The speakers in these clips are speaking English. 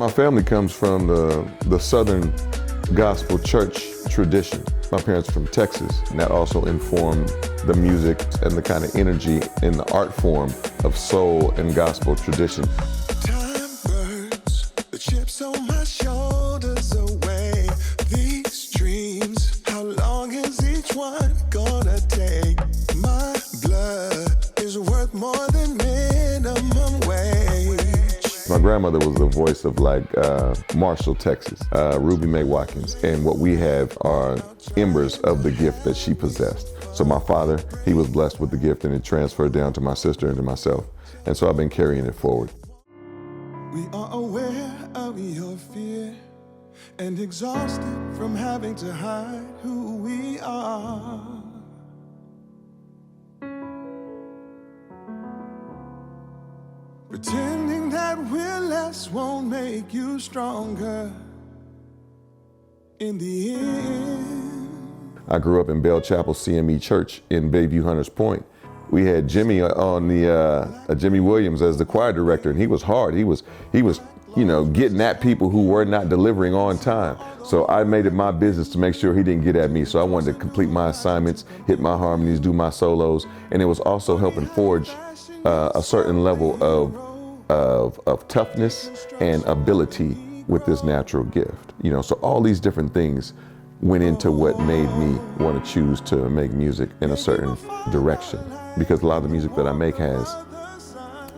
My family comes from the Southern gospel church tradition. My parents are from Texas, and that also informed the music and the kind of energy in the art form of soul and gospel tradition. Time burns, the chips on my shoulders away. These dreams, how long is each one gonna take? My blood is worth more than minimum wage. My grandmother was the voice of like Marshall, Texas, Ruby Mae Watkins, and what we have are embers of the gift that she possessed. So my father, he was blessed with the gift, and it transferred down to my sister and to myself. And so I've been carrying it forward. We are aware of your fear and exhausted from having to hide who we are. Pretending that we're less won't make you stronger in the end. I grew up in Bell Chapel CME Church in Bayview Hunters Point. We had Jimmy on the Jimmy Williams as the choir director, and he was hard. He was, you know, getting at people who were not delivering on time. So I made it my business to make sure he didn't get at me. So I wanted to complete my assignments, hit my harmonies, do my solos, and it was also helping forge a certain level of toughness and ability with this natural gift. You know, so all these different things went into what made me want to choose to make music in a certain direction, because a lot of the music that I make has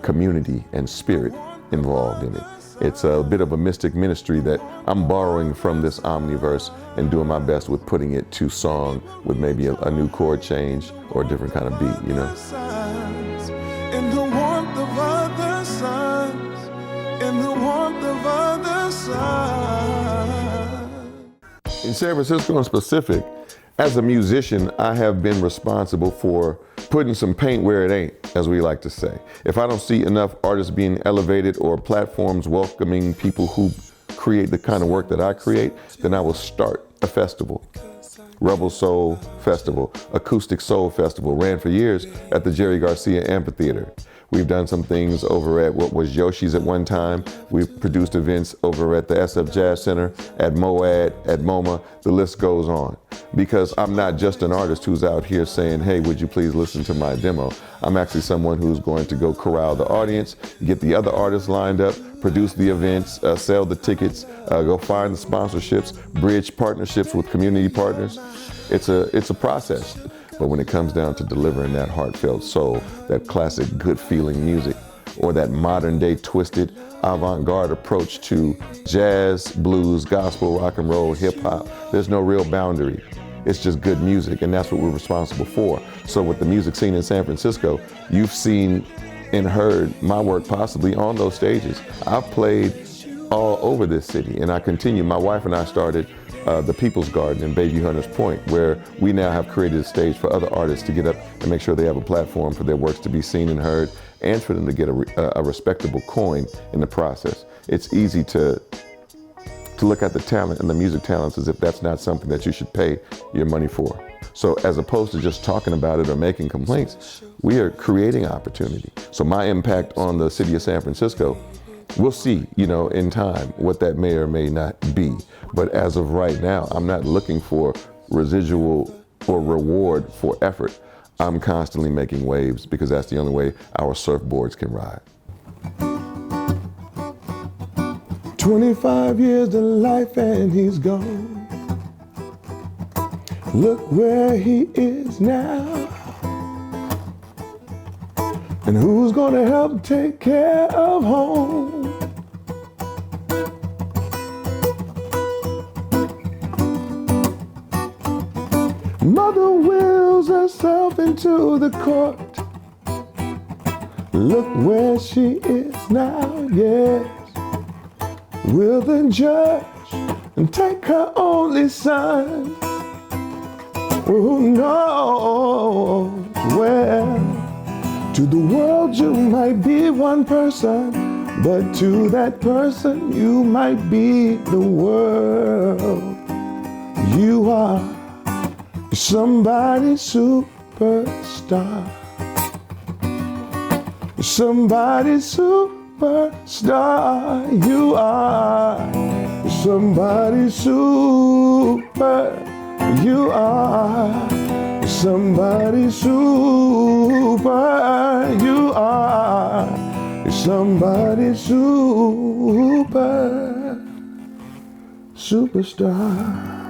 community and spirit involved in it. It's a bit of a mystic ministry that I'm borrowing from this omniverse and doing my best with putting it to song with maybe a new chord change or a different kind of beat, you know. In the warmth of other suns, in the warmth of other suns. In San Francisco in specific, as a musician, I have been responsible for putting some paint where it ain't, as we like to say. If I don't see enough artists being elevated or platforms welcoming people who create the kind of work that I create, then I will start a festival. Rebel Soul Festival, Acoustic Soul Festival, ran for years at the Jerry Garcia Amphitheater. We've done some things over at what was Yoshi's at one time. We've produced events over at the SF Jazz Center, at MOAD, at MoMA, the list goes on. Because I'm not just an artist who's out here saying, hey, would you please listen to my demo? I'm actually someone who's going to go corral the audience, get the other artists lined up, produce the events, sell the tickets, go find the sponsorships, bridge partnerships with community partners. It's a process. But when it comes down to delivering that heartfelt soul, that classic good feeling music, or that modern day twisted avant-garde approach to jazz, blues, gospel, rock and roll, hip hop, there's no real boundary. It's just good music, and that's what we're responsible for. So with the music scene in San Francisco, you've seen and heard my work possibly on those stages. I've played all over this city, and I continue. My wife and I started the People's Garden in Bayview Hunters Point, where we now have created a stage for other artists to get up and make sure they have a platform for their works to be seen and heard, and for them to get a respectable coin in the process. It's easy to look at the talent and the music talents as if that's not something that you should pay your money for. So as opposed to just talking about it or making complaints, we are creating opportunity. So my impact on the city of San Francisco, we'll see, you know, in time what that may or may not be. But as of right now, I'm not looking for residual or reward for effort. I'm constantly making waves because that's the only way our surfboards can ride. 25 years to life and he's gone. Look where he is now. And who's gonna help take care of home? Mother wheels herself into the court. Look where she is now, yes. Will the judge take her only son? Who knows where? To the world you might be one person, but to that person you might be the world. You are somebody's superstar. Somebody's superstar. superstar. You are somebody super. You are somebody super. You are somebody super. Superstar.